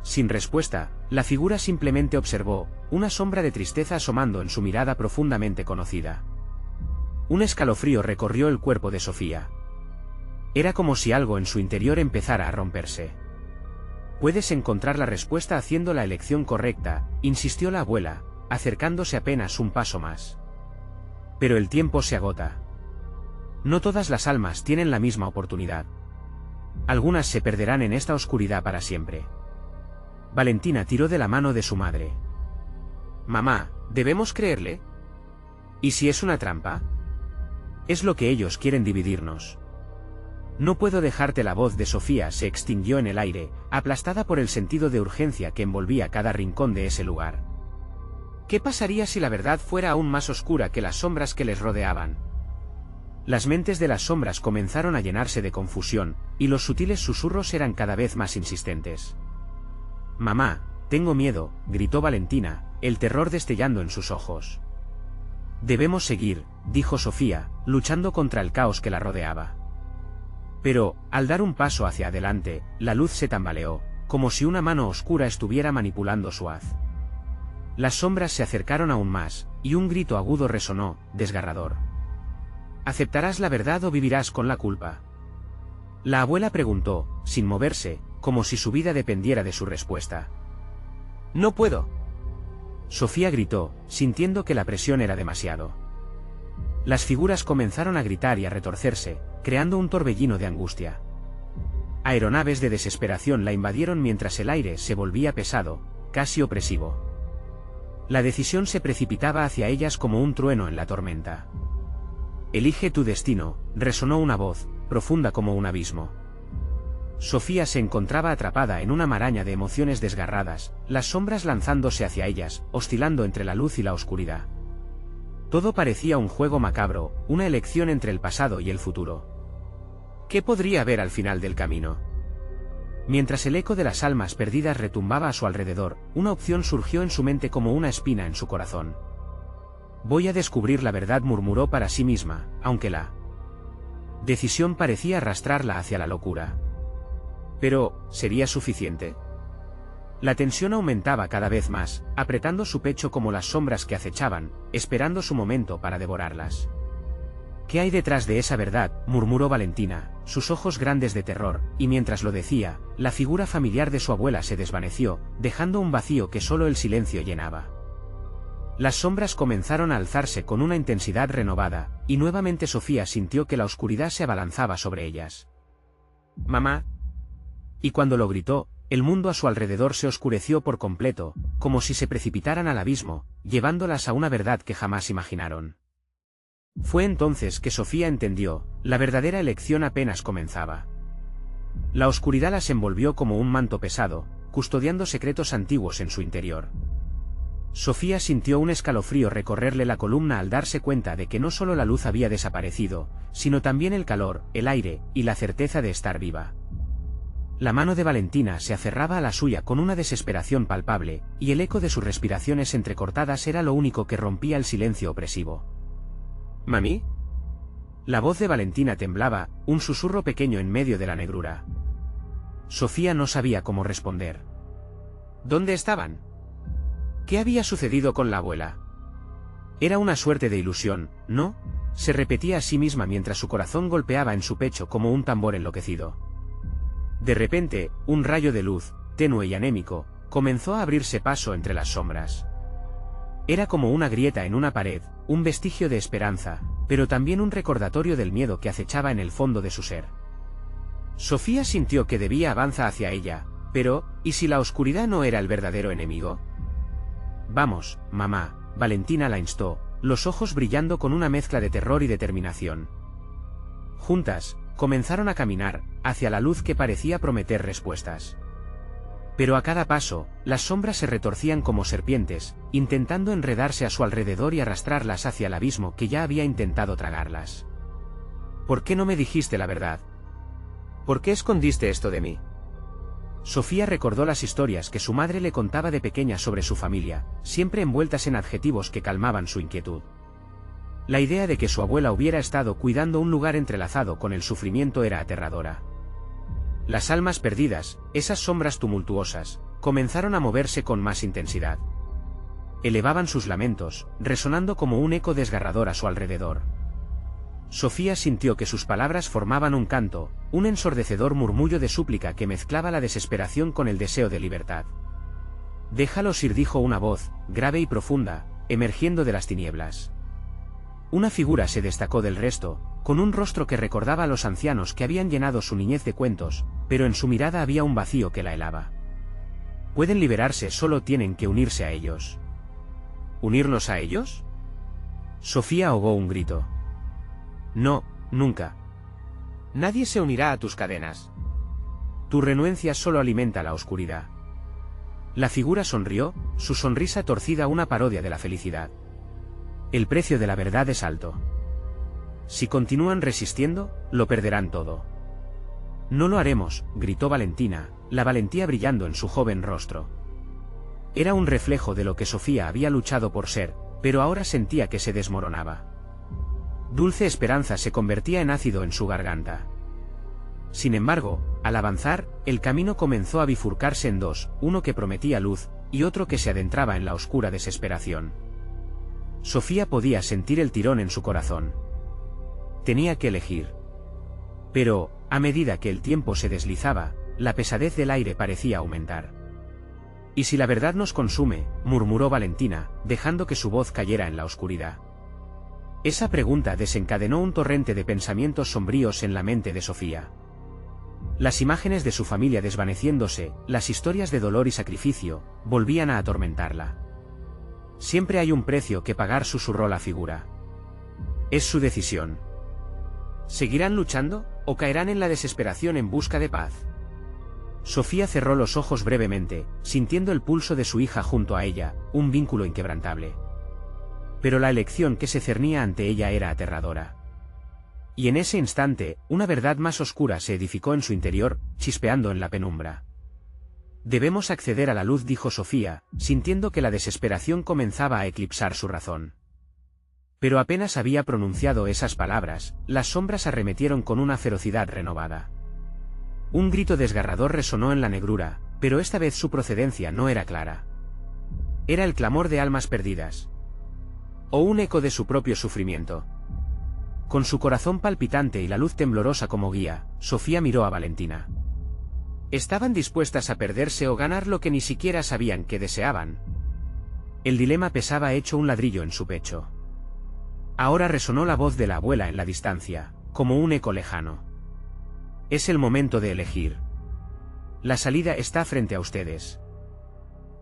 Sin respuesta, la figura simplemente observó, una sombra de tristeza asomando en su mirada profundamente conocida. Un escalofrío recorrió el cuerpo de Sofía. Era como si algo en su interior empezara a romperse. Puedes encontrar la respuesta haciendo la elección correcta, insistió la abuela, acercándose apenas un paso más. Pero el tiempo se agota. No todas las almas tienen la misma oportunidad. Algunas se perderán en esta oscuridad para siempre. Valentina tiró de la mano de su madre. Mamá, ¿debemos creerle? ¿Y si es una trampa? Es lo que ellos quieren, dividirnos. No puedo dejarte. La voz de Sofía se extinguió en el aire, aplastada por el sentido de urgencia que envolvía cada rincón de ese lugar. ¿Qué pasaría si la verdad fuera aún más oscura que las sombras que les rodeaban? Las mentes de las sombras comenzaron a llenarse de confusión, y los sutiles susurros eran cada vez más insistentes. Mamá, tengo miedo, gritó Valentina, el terror destellando en sus ojos. Debemos seguir, dijo Sofía, luchando contra el caos que la rodeaba. Pero, al dar un paso hacia adelante, la luz se tambaleó, como si una mano oscura estuviera manipulando su haz. Las sombras se acercaron aún más, y un grito agudo resonó, desgarrador. ¿Aceptarás la verdad o vivirás con la culpa? La abuela preguntó, sin moverse, como si su vida dependiera de su respuesta. No puedo. Sofía gritó, sintiendo que la presión era demasiado. Las figuras comenzaron a gritar y a retorcerse, creando un torbellino de angustia. Aeronaves de desesperación la invadieron mientras el aire se volvía pesado, casi opresivo. La decisión se precipitaba hacia ellas como un trueno en la tormenta. Elige tu destino, resonó una voz, profunda como un abismo. Sofía se encontraba atrapada en una maraña de emociones desgarradas, las sombras lanzándose hacia ellas, oscilando entre la luz y la oscuridad. Todo parecía un juego macabro, una elección entre el pasado y el futuro. ¿Qué podría haber al final del camino? Mientras el eco de las almas perdidas retumbaba a su alrededor, una opción surgió en su mente como una espina en su corazón. Voy a descubrir la verdad, murmuró para sí misma, aunque la decisión parecía arrastrarla hacia la locura. Pero, ¿sería suficiente? La tensión aumentaba cada vez más, apretando su pecho como las sombras que acechaban, esperando su momento para devorarlas. ¿Qué hay detrás de esa verdad?, murmuró Valentina, sus ojos grandes de terror, y mientras lo decía, la figura familiar de su abuela se desvaneció, dejando un vacío que solo el silencio llenaba. Las sombras comenzaron a alzarse con una intensidad renovada, y nuevamente Sofía sintió que la oscuridad se abalanzaba sobre ellas. «Mamá». Y cuando lo gritó, el mundo a su alrededor se oscureció por completo, como si se precipitaran al abismo, llevándolas a una verdad que jamás imaginaron. Fue entonces que Sofía entendió, la verdadera elección apenas comenzaba. La oscuridad las envolvió como un manto pesado, custodiando secretos antiguos en su interior. Sofía sintió un escalofrío recorrerle la columna al darse cuenta de que no solo la luz había desaparecido, sino también el calor, el aire, y la certeza de estar viva. La mano de Valentina se aferraba a la suya con una desesperación palpable, y el eco de sus respiraciones entrecortadas era lo único que rompía el silencio opresivo. «¿Mami?» La voz de Valentina temblaba, un susurro pequeño en medio de la negrura. Sofía no sabía cómo responder. ¿Dónde estaban? ¿Qué había sucedido con la abuela? Era una suerte de ilusión, ¿no?, se repetía a sí misma mientras su corazón golpeaba en su pecho como un tambor enloquecido. De repente, un rayo de luz, tenue y anémico, comenzó a abrirse paso entre las sombras. Era como una grieta en una pared, un vestigio de esperanza, pero también un recordatorio del miedo que acechaba en el fondo de su ser. Sofía sintió que debía avanzar hacia ella, pero, ¿y si la oscuridad no era el verdadero enemigo? Vamos, mamá, Valentina la instó, los ojos brillando con una mezcla de terror y determinación. Juntas, comenzaron a caminar, hacia la luz que parecía prometer respuestas. Pero a cada paso, las sombras se retorcían como serpientes, intentando enredarse a su alrededor y arrastrarlas hacia el abismo que ya había intentado tragarlas. ¿Por qué no me dijiste la verdad? ¿Por qué escondiste esto de mí? Sofía recordó las historias que su madre le contaba de pequeña sobre su familia, siempre envueltas en adjetivos que calmaban su inquietud. La idea de que su abuela hubiera estado cuidando un lugar entrelazado con el sufrimiento era aterradora. Las almas perdidas, esas sombras tumultuosas, comenzaron a moverse con más intensidad. Elevaban sus lamentos, resonando como un eco desgarrador a su alrededor. Sofía sintió que sus palabras formaban un canto, un ensordecedor murmullo de súplica que mezclaba la desesperación con el deseo de libertad. «Déjalos ir», dijo una voz, grave y profunda, emergiendo de las tinieblas. Una figura se destacó del resto, con un rostro que recordaba a los ancianos que habían llenado su niñez de cuentos, pero en su mirada había un vacío que la helaba. Pueden liberarse, solo tienen que unirse a ellos. ¿Unirnos a ellos? Sofía ahogó un grito. No, nunca. Nadie se unirá a tus cadenas. Tu renuencia solo alimenta la oscuridad. La figura sonrió, su sonrisa torcida una parodia de la felicidad. El precio de la verdad es alto. Si continúan resistiendo, lo perderán todo. No lo haremos, gritó Valentina, la valentía brillando en su joven rostro. Era un reflejo de lo que Sofía había luchado por ser, pero ahora sentía que se desmoronaba. Dulce esperanza se convertía en ácido en su garganta. Sin embargo, al avanzar, el camino comenzó a bifurcarse en dos, uno que prometía luz, y otro que se adentraba en la oscura desesperación. Sofía podía sentir el tirón en su corazón. Tenía que elegir. Pero, a medida que el tiempo se deslizaba, la pesadez del aire parecía aumentar. «¿Y si la verdad nos consume?», murmuró Valentina, dejando que su voz cayera en la oscuridad. Esa pregunta desencadenó un torrente de pensamientos sombríos en la mente de Sofía. Las imágenes de su familia desvaneciéndose, las historias de dolor y sacrificio, volvían a atormentarla. «Siempre hay un precio que pagar», susurró la figura. «Es su decisión. ¿Seguirán luchando, o caerán en la desesperación en busca de paz?» Sofía cerró los ojos brevemente, sintiendo el pulso de su hija junto a ella, un vínculo inquebrantable. Pero la elección que se cernía ante ella era aterradora. Y en ese instante, una verdad más oscura se edificó en su interior, chispeando en la penumbra. «Debemos acceder a la luz», dijo Sofía, sintiendo que la desesperación comenzaba a eclipsar su razón. Pero apenas había pronunciado esas palabras, las sombras arremetieron con una ferocidad renovada. Un grito desgarrador resonó en la negrura, pero esta vez su procedencia no era clara. Era el clamor de almas perdidas. O un eco de su propio sufrimiento. Con su corazón palpitante y la luz temblorosa como guía, Sofía miró a Valentina. ¿Estaban dispuestas a perderse o ganar lo que ni siquiera sabían que deseaban? El dilema pesaba hecho un ladrillo en su pecho. Ahora resonó la voz de la abuela en la distancia, como un eco lejano. Es el momento de elegir. La salida está frente a ustedes.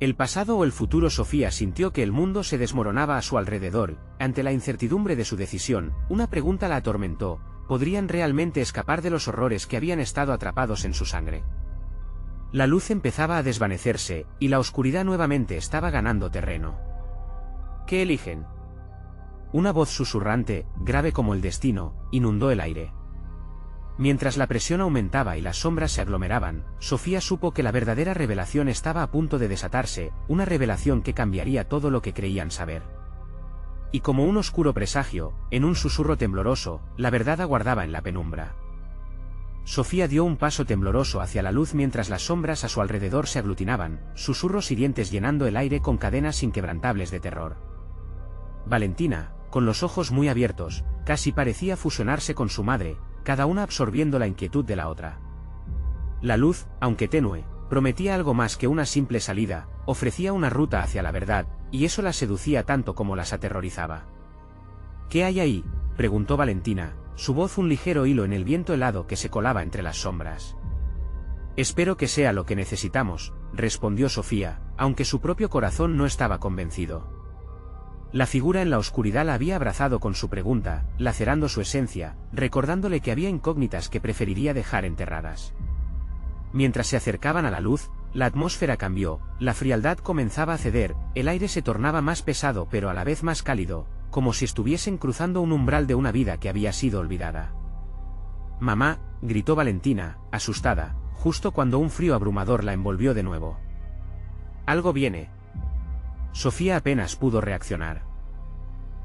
El pasado o el futuro. Sofía sintió que el mundo se desmoronaba a su alrededor, ante la incertidumbre de su decisión, una pregunta la atormentó: ¿podrían realmente escapar de los horrores que habían estado atrapados en su sangre? La luz empezaba a desvanecerse, y la oscuridad nuevamente estaba ganando terreno. ¿Qué eligen? Una voz susurrante, grave como el destino, inundó el aire. Mientras la presión aumentaba y las sombras se aglomeraban, Sofía supo que la verdadera revelación estaba a punto de desatarse, una revelación que cambiaría todo lo que creían saber. Y como un oscuro presagio, en un susurro tembloroso, la verdad aguardaba en la penumbra. Sofía dio un paso tembloroso hacia la luz mientras las sombras a su alrededor se aglutinaban, susurros hirientes llenando el aire con cadenas inquebrantables de terror. Valentina, con los ojos muy abiertos, casi parecía fusionarse con su madre, cada una absorbiendo la inquietud de la otra. La luz, aunque tenue, prometía algo más que una simple salida, ofrecía una ruta hacia la verdad, y eso las seducía tanto como las aterrorizaba. ¿Qué hay ahí?, preguntó Valentina, su voz un ligero hilo en el viento helado que se colaba entre las sombras. Espero que sea lo que necesitamos, respondió Sofía, aunque su propio corazón no estaba convencido. La figura en la oscuridad la había abrazado con su pregunta, lacerando su esencia, recordándole que había incógnitas que preferiría dejar enterradas. Mientras se acercaban a la luz, la atmósfera cambió, la frialdad comenzaba a ceder, el aire se tornaba más pesado pero a la vez más cálido, como si estuviesen cruzando un umbral de una vida que había sido olvidada. «Mamá», gritó Valentina, asustada, justo cuando un frío abrumador la envolvió de nuevo. «Algo viene». Sofía apenas pudo reaccionar.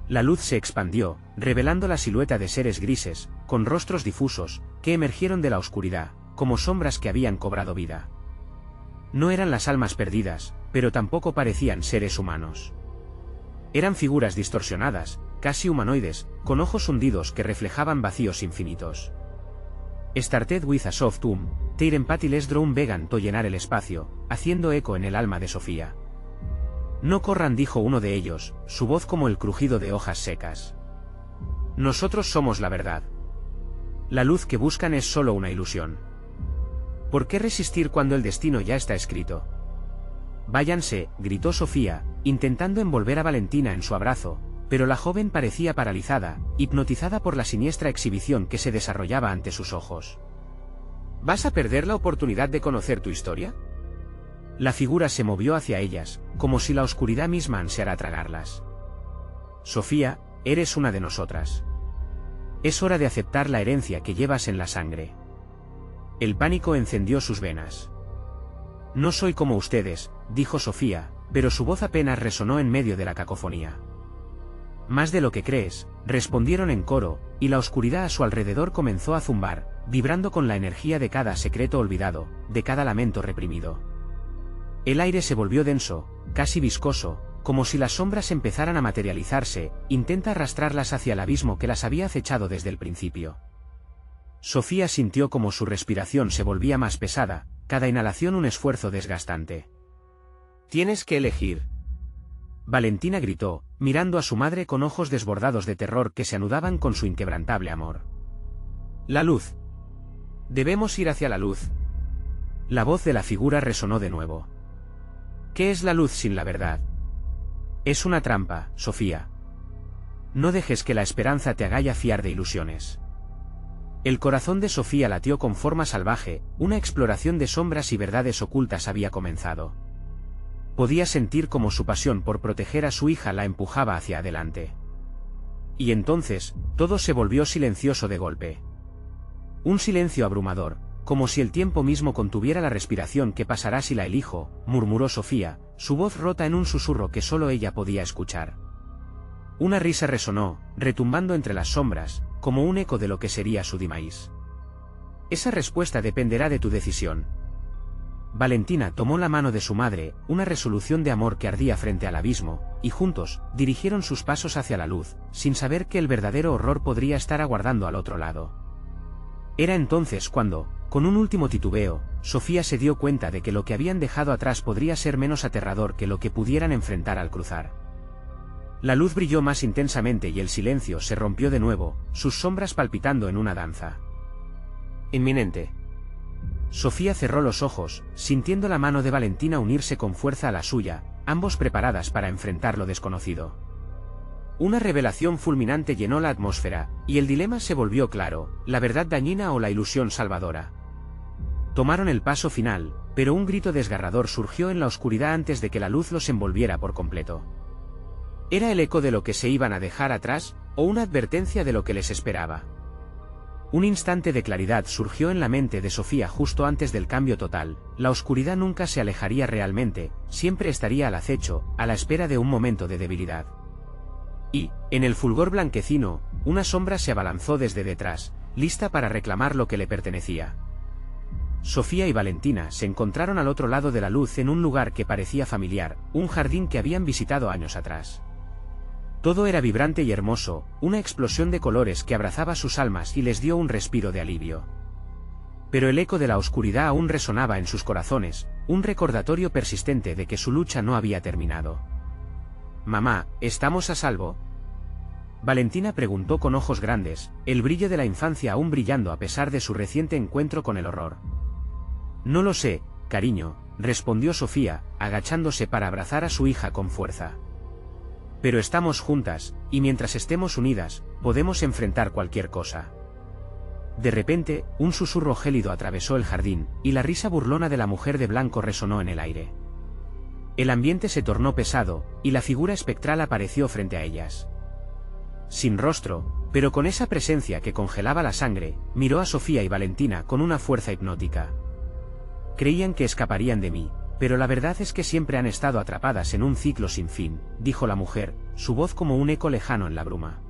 La luz se expandió, revelando la silueta de seres grises, con rostros difusos, que emergieron de la oscuridad, como sombras que habían cobrado vida. No eran las almas perdidas, pero tampoco parecían seres humanos. Eran figuras distorsionadas, casi humanoides, con ojos hundidos que reflejaban vacíos infinitos. Started with a soft their empathy les drawn began to llenar el espacio, haciendo eco en el alma de Sofía. No corran, dijo uno de ellos, su voz como el crujido de hojas secas. Nosotros somos la verdad. La luz que buscan es solo una ilusión. ¿Por qué resistir cuando el destino ya está escrito? Váyanse, gritó Sofía, intentando envolver a Valentina en su abrazo, pero la joven parecía paralizada, hipnotizada por la siniestra exhibición que se desarrollaba ante sus ojos. ¿Vas a perder la oportunidad de conocer tu historia? La figura se movió hacia ellas, como si la oscuridad misma ansiara tragarlas. Sofía, eres una de nosotras. Es hora de aceptar la herencia que llevas en la sangre. El pánico encendió sus venas. No soy como ustedes, dijo Sofía, pero su voz apenas resonó en medio de la cacofonía. Más de lo que crees, respondieron en coro, y la oscuridad a su alrededor comenzó a zumbar, vibrando con la energía de cada secreto olvidado, de cada lamento reprimido. El aire se volvió denso, casi viscoso, como si las sombras empezaran a materializarse, intenta arrastrarlas hacia el abismo que las había acechado desde el principio. Sofía sintió como su respiración se volvía más pesada, cada inhalación un esfuerzo desgastante. Tienes que elegir. Valentina gritó, mirando a su madre con ojos desbordados de terror que se anudaban con su inquebrantable amor. La luz. Debemos ir hacia la luz. La voz de la figura resonó de nuevo. ¿Qué es la luz sin la verdad? Es una trampa, Sofía. No dejes que la esperanza te haga fiar de ilusiones. El corazón de Sofía latió con forma salvaje, una exploración de sombras y verdades ocultas había comenzado. Podía sentir cómo su pasión por proteger a su hija la empujaba hacia adelante. Y entonces, todo se volvió silencioso de golpe. Un silencio abrumador, como si el tiempo mismo contuviera la respiración. ¿Qué pasará si la elijo?, murmuró Sofía, su voz rota en un susurro que solo ella podía escuchar. Una risa resonó, retumbando entre las sombras, como un eco de lo que sería su demise. Esa respuesta dependerá de tu decisión. Valentina tomó la mano de su madre, una resolución de amor que ardía frente al abismo, y juntos, dirigieron sus pasos hacia la luz, sin saber que el verdadero horror podría estar aguardando al otro lado. Era entonces cuando, con un último titubeo, Sofía se dio cuenta de que lo que habían dejado atrás podría ser menos aterrador que lo que pudieran enfrentar al cruzar. La luz brilló más intensamente y el silencio se rompió de nuevo, sus sombras palpitando en una danza inminente. Sofía cerró los ojos, sintiendo la mano de Valentina unirse con fuerza a la suya, ambos preparadas para enfrentar lo desconocido. Una revelación fulminante llenó la atmósfera, y el dilema se volvió claro: la verdad dañina o la ilusión salvadora. Tomaron el paso final, pero un grito desgarrador surgió en la oscuridad antes de que la luz los envolviera por completo. ¿Era el eco de lo que se iban a dejar atrás, o una advertencia de lo que les esperaba? Un instante de claridad surgió en la mente de Sofía justo antes del cambio total. La oscuridad nunca se alejaría realmente, siempre estaría al acecho, a la espera de un momento de debilidad. Y, en el fulgor blanquecino, una sombra se abalanzó desde detrás, lista para reclamar lo que le pertenecía. Sofía y Valentina se encontraron al otro lado de la luz en un lugar que parecía familiar, un jardín que habían visitado años atrás. Todo era vibrante y hermoso, una explosión de colores que abrazaba sus almas y les dio un respiro de alivio. Pero el eco de la oscuridad aún resonaba en sus corazones, un recordatorio persistente de que su lucha no había terminado. Mamá, ¿estamos a salvo? Valentina preguntó con ojos grandes, el brillo de la infancia aún brillando a pesar de su reciente encuentro con el horror. No lo sé, cariño, respondió Sofía, agachándose para abrazar a su hija con fuerza. Pero estamos juntas, y mientras estemos unidas, podemos enfrentar cualquier cosa. De repente, un susurro gélido atravesó el jardín, y la risa burlona de la mujer de blanco resonó en el aire. El ambiente se tornó pesado, y la figura espectral apareció frente a ellas. Sin rostro, pero con esa presencia que congelaba la sangre, miró a Sofía y Valentina con una fuerza hipnótica. Creían que escaparían de mí, pero la verdad es que siempre han estado atrapadas en un ciclo sin fin, dijo la mujer, su voz como un eco lejano en la bruma.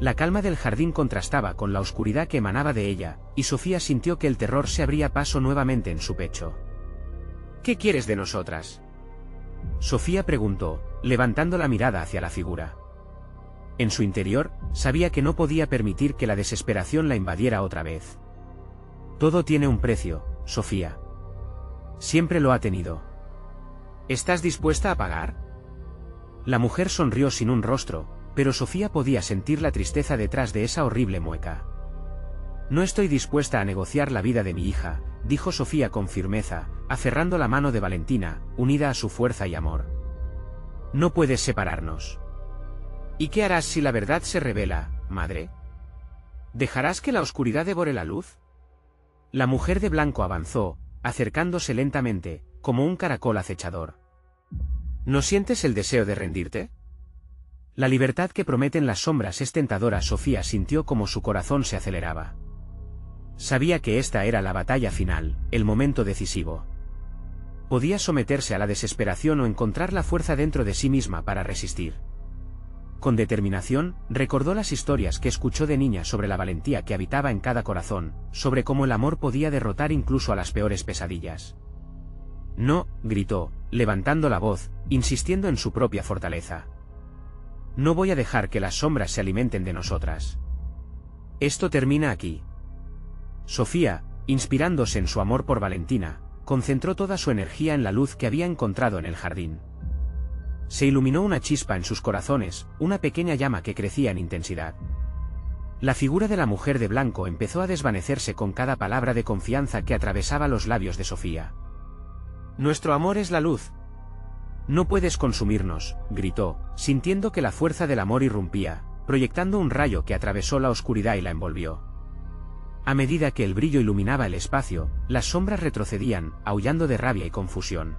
La calma del jardín contrastaba con la oscuridad que emanaba de ella, y Sofía sintió que el terror se abría paso nuevamente en su pecho. ¿Qué quieres de nosotras? Sofía preguntó, levantando la mirada hacia la figura. En su interior, sabía que no podía permitir que la desesperación la invadiera otra vez. Todo tiene un precio, Sofía. Siempre lo ha tenido. ¿Estás dispuesta a pagar? La mujer sonrió sin un rostro, pero Sofía podía sentir la tristeza detrás de esa horrible mueca. No estoy dispuesta a negociar la vida de mi hija, dijo Sofía con firmeza, aferrando la mano de Valentina, unida a su fuerza y amor. No puedes separarnos. ¿Y qué harás si la verdad se revela, madre? ¿Dejarás que la oscuridad devore la luz? La mujer de blanco avanzó, acercándose lentamente, como un caracol acechador. ¿No sientes el deseo de rendirte? La libertad que prometen las sombras es tentadora. Sofía sintió como su corazón se aceleraba. Sabía que esta era la batalla final, el momento decisivo. Podía someterse a la desesperación o encontrar la fuerza dentro de sí misma para resistir. Con determinación, recordó las historias que escuchó de niña sobre la valentía que habitaba en cada corazón, sobre cómo el amor podía derrotar incluso a las peores pesadillas. No, gritó, levantando la voz, insistiendo en su propia fortaleza. No voy a dejar que las sombras se alimenten de nosotras. Esto termina aquí. Sofía, inspirándose en su amor por Valentina, concentró toda su energía en la luz que había encontrado en el jardín. Se iluminó una chispa en sus corazones, una pequeña llama que crecía en intensidad. La figura de la mujer de blanco empezó a desvanecerse con cada palabra de confianza que atravesaba los labios de Sofía. Nuestro amor es la luz. No puedes consumirnos, gritó, sintiendo que la fuerza del amor irrumpía, proyectando un rayo que atravesó la oscuridad y la envolvió. A medida que el brillo iluminaba el espacio, las sombras retrocedían, aullando de rabia y confusión.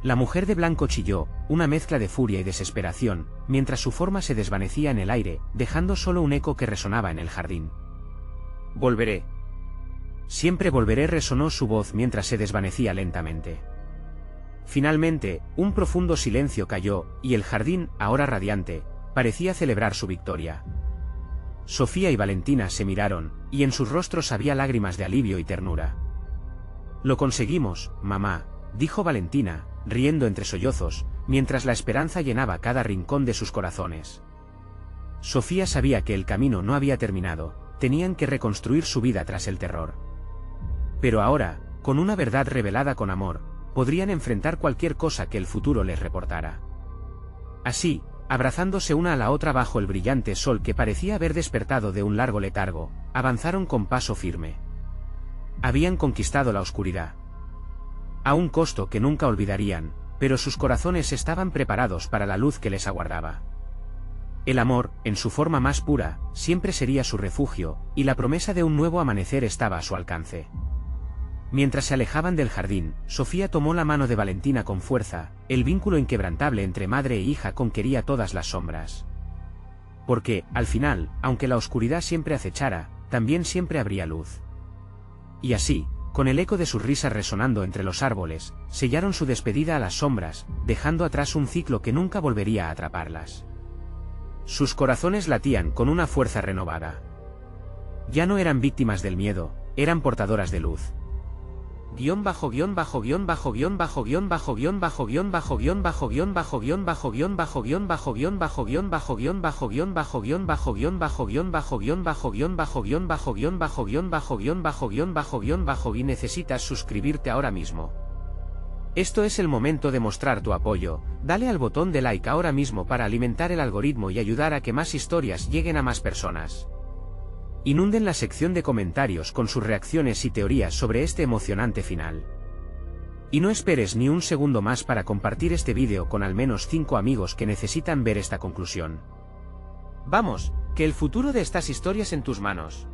La mujer de blanco chilló, una mezcla de furia y desesperación, mientras su forma se desvanecía en el aire, dejando solo un eco que resonaba en el jardín. Volveré. Siempre volveré, resonó su voz mientras se desvanecía lentamente. Finalmente, un profundo silencio cayó, y el jardín, ahora radiante, parecía celebrar su victoria. Sofía y Valentina se miraron, y en sus rostros había lágrimas de alivio y ternura. Lo conseguimos, mamá, dijo Valentina, riendo entre sollozos, mientras la esperanza llenaba cada rincón de sus corazones. Sofía sabía que el camino no había terminado, tenían que reconstruir su vida tras el terror. Pero ahora, con una verdad revelada con amor, podrían enfrentar cualquier cosa que el futuro les reportara. Así, abrazándose una a la otra bajo el brillante sol que parecía haber despertado de un largo letargo, avanzaron con paso firme. Habían conquistado la oscuridad. A un costo que nunca olvidarían, pero sus corazones estaban preparados para la luz que les aguardaba. El amor, en su forma más pura, siempre sería su refugio, y la promesa de un nuevo amanecer estaba a su alcance. Mientras se alejaban del jardín, Sofía tomó la mano de Valentina con fuerza, el vínculo inquebrantable entre madre e hija conquería todas las sombras. Porque, al final, aunque la oscuridad siempre acechara, también siempre habría luz. Y así, con el eco de sus risas resonando entre los árboles, sellaron su despedida a las sombras, dejando atrás un ciclo que nunca volvería a atraparlas. Sus corazones latían con una fuerza renovada. Ya no eran víctimas del miedo, eran portadoras de luz. Y necesitas suscribirte ahora mismo. Esto es el momento de mostrar tu apoyo, dale al botón de like ahora mismo para alimentar el algoritmo y ayudar a que más historias lleguen a más personas. Inunden la sección de comentarios con sus reacciones y teorías sobre este emocionante final. Y no esperes ni un segundo más para compartir este vídeo con al menos 5 amigos que necesitan ver esta conclusión. Vamos, que el futuro de estas historias en tus manos.